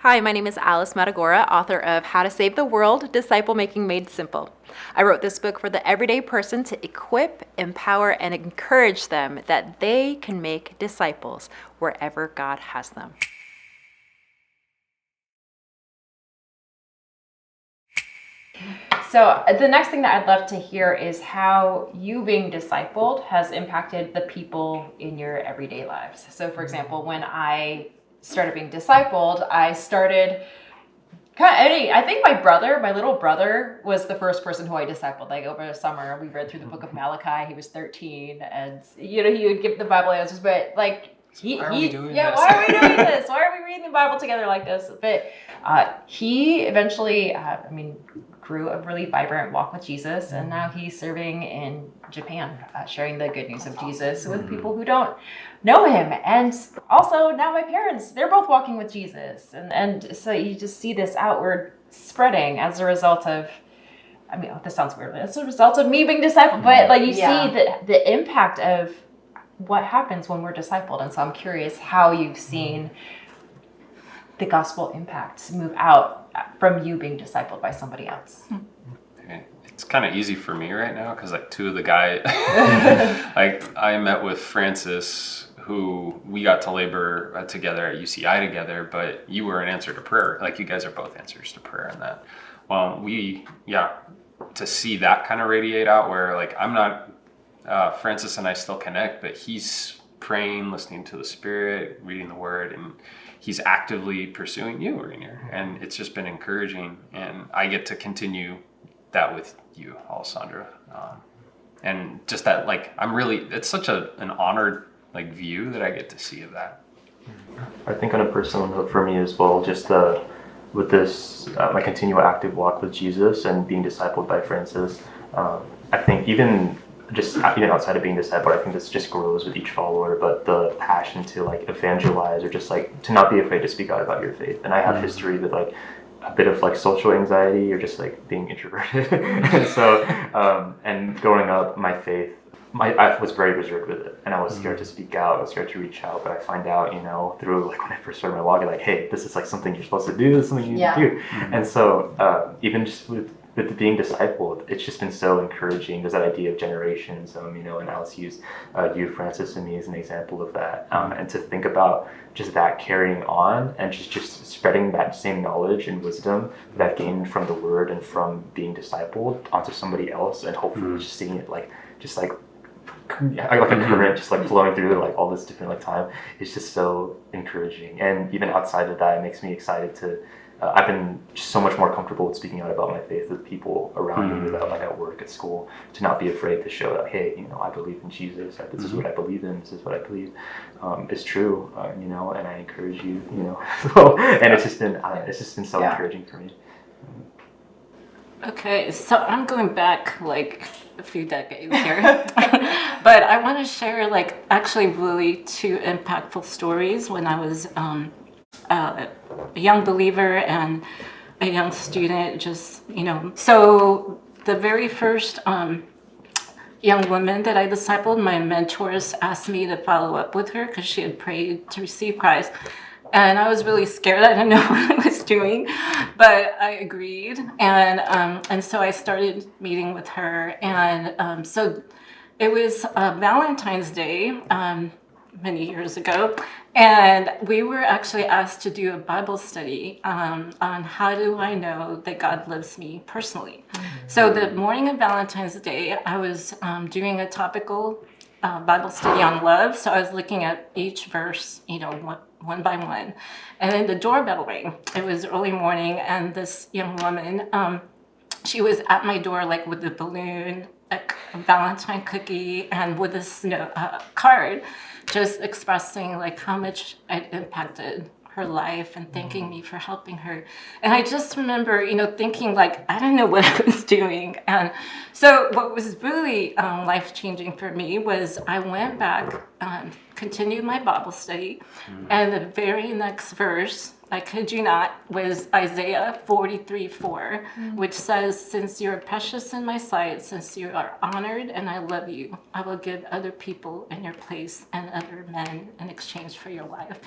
Hi, my name is Alice Matagora, author of How to Save the World, Disciplemaking Made Simple. I wrote this book for the everyday person to equip, empower, and encourage them that they can make disciples wherever God has them. So the next thing that I'd love to hear is how you being discipled has impacted the people in your everyday lives. So for example, when I started being discipled, I think my little brother was the first person who I discipled. Like over the summer, we read through the book of Malachi. He was 13, and he would give the Bible answers. But like why are we doing this? Why are we reading the Bible together like this? But he eventually, grew a really vibrant walk with Jesus, and now he's serving in Japan, sharing the good news of Jesus with people who don't know him. And also now my parents, they're both walking with Jesus. And so you just see this outward spreading as a result of, this sounds weird, but it's a result of me being discipled. But like you see the impact of what happens when we're discipled. And so I'm curious how you've seen the gospel impact move out from you being discipled by somebody else. Okay. It's kind of easy for me right now because like two of the guys, like I met with Francis, who we got to labor together at UCI together, but you were an answer to prayer. Like you guys are both answers to prayer in that. Well, to see that kind of radiate out where like I'm not, Francis and I still connect, but he's praying, listening to the Spirit, reading the Word, and he's actively pursuing you, Rainier. And it's just been encouraging. And I get to continue that with you, Alessandra. And just that, like, it's such an honored, like, view that I get to see of that. I think on a personal note for me as well, just with this, my continual active walk with Jesus and being discipled by Francis, I think even outside of being discipled, I think this just grows with each follower, but the passion to like evangelize or just like to not be afraid to speak out about your faith. And I have history with like a bit of like social anxiety or just like being introverted. And so, and growing up, my faith, I was very reserved with it, and I was scared to speak out, I was scared to reach out, but I find out, through like when I first started my walk, like, hey, this is like something you're supposed to do, this is something you need to do. And so even just with being discipled, it's just been so encouraging. There's that idea of generations, and Alice used you, Francis, and me as an example of that. And to think about just that carrying on and just spreading that same knowledge and wisdom that I've gained from the Word and from being discipled onto somebody else, and hopefully just seeing it like a current just like flowing through like all this different like time is just so encouraging. And even outside of that, it makes me excited to I've been just so much more comfortable with speaking out about my faith with people around me, about like at work, at school, to not be afraid to show that, hey, I believe in Jesus. This is what I believe in. This is what I believe is true. And I encourage you. And it's just been so encouraging for me. Okay, so I'm going back like a few decades here, but I want to share like actually really two impactful stories when I was a young believer and a young student, So the very first young woman that I discipled, my mentors asked me to follow up with her because she had prayed to receive Christ. And I was really scared. I didn't know what I was doing, but I agreed. And so I started meeting with her. And so it was Valentine's Day many years ago. And we were actually asked to do a Bible study on how do I know that God loves me personally. So the morning of Valentine's Day, I was doing a topical Bible study on love. So I was looking at each verse, one by one. And then the doorbell rang. It was early morning, and this young woman, she was at my door like with a balloon, a Valentine cookie, and with this card, just expressing like how much I'd impacted her life and thanking me for helping her. And I just remember, thinking like, I don't know what I was doing. And so what was really life-changing for me was I went back, continued my Bible study, and the very next verse, I kid you not, was Isaiah 43:4, which says, "Since you are precious in my sight, since you are honored and I love you, I will give other people in your place and other men in exchange for your life."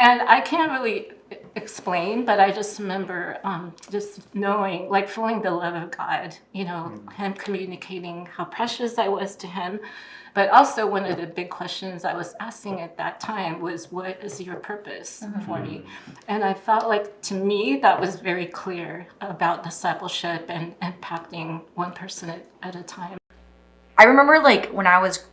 And I can't really explain, but I just remember just knowing, like feeling the love of God, you know, him communicating how precious I was to him. But also one of the big questions I was asking at that time was, what is your purpose for me? And I felt like, to me, that was very clear about discipleship and impacting one person at a time. I remember like when I was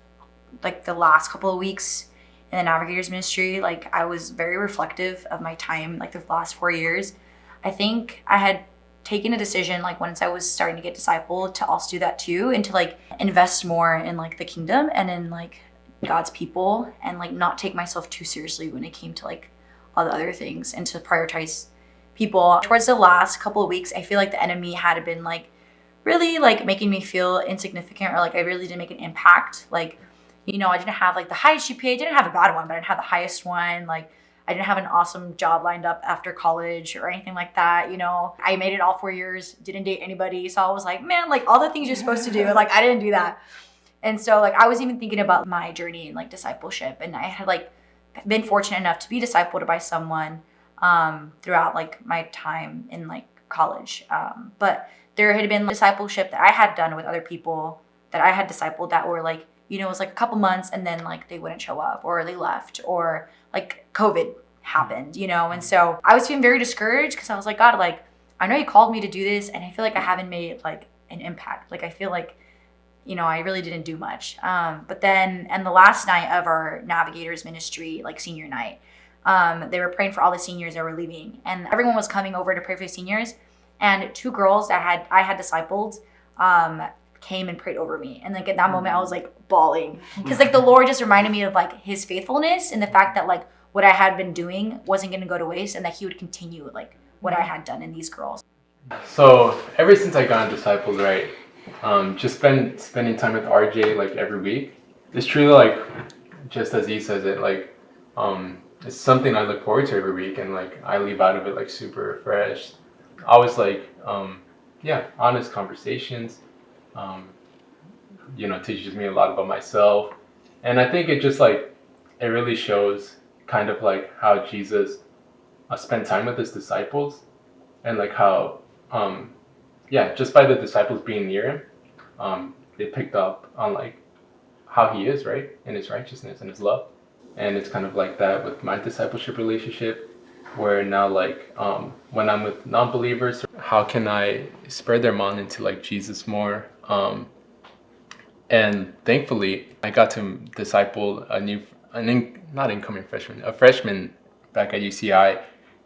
like the last couple of weeks in the Navigators ministry, like I was very reflective of my time, like the last 4 years. I think I had taken a decision, like once I was starting to get discipled, to also do that too, and to like invest more in like the kingdom and in like God's people, and like not take myself too seriously when it came to like all the other things, and to prioritize people. Towards the last couple of weeks, I feel like the enemy had been like really like making me feel insignificant, or like I really didn't make an impact. Like, you know, I didn't have like the highest GPA, I didn't have a bad one, but I didn't have the highest one. Like, I didn't have an awesome job lined up after college or anything like that. You know, I made it all 4 years, didn't date anybody. So I was like, man, like all the things you're supposed to do, like I didn't do that. And so like I was even thinking about my journey in like discipleship, and I had like been fortunate enough to be discipled by someone throughout like my time in like college. But there had been discipleship that I had done with other people that I had discipled that were like, you know, it was like a couple months and then like they wouldn't show up, or they left, or like COVID happened, you know? And so I was feeling very discouraged, because I was like, God, like, I know you called me to do this, and I feel like I haven't made like an impact. Like, I feel like, you know, I really didn't do much. But then, and the last night of our Navigators ministry, like senior night, they were praying for all the seniors that were leaving, and everyone was coming over to pray for the seniors. And 2 girls that I had discipled came and prayed over me. And like at that moment I was like bawling, because like the Lord just reminded me of like his faithfulness, and the fact that like what I had been doing wasn't going to go to waste, and that he would continue like what I had done in these girls. So ever since I got discipled, right, just spending time with RJ like every week, it's truly like, just as he says it, like it's something I look forward to every week, and like I leave out of it like super refreshed. Always like honest conversations. You know, teaches me a lot about myself, and I think it just like it really shows kind of like how Jesus spent time with his disciples, and like how just by the disciples being near him, they picked up on like how he is, right, in his righteousness and his love. And it's kind of like that with my discipleship relationship, where now like when I'm with non-believers, how can I spur them on into like Jesus more? And thankfully I got to disciple a freshman back at UCI,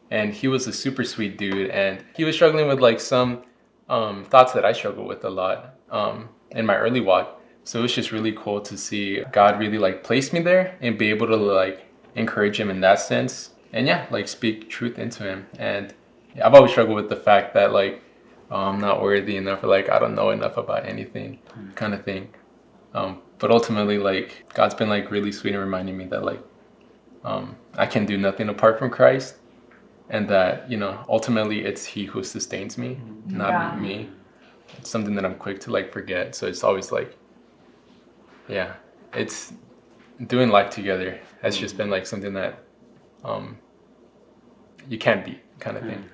and he was a super sweet dude, and he was struggling with like some thoughts that I struggle with a lot in my early walk. So it was just really cool to see God really like place me there and be able to like encourage him in that sense, and like speak truth into him. And I've always struggled with the fact that like I'm not worthy enough, or like I don't know enough about anything kind of thing. But ultimately, like God's been like really sweet in reminding me that like I can do nothing apart from Christ, and that, you know, ultimately it's he who sustains me, not me. It's something that I'm quick to like forget. So it's always like, it's doing life together has just been like something that you can't beat, kind of thing.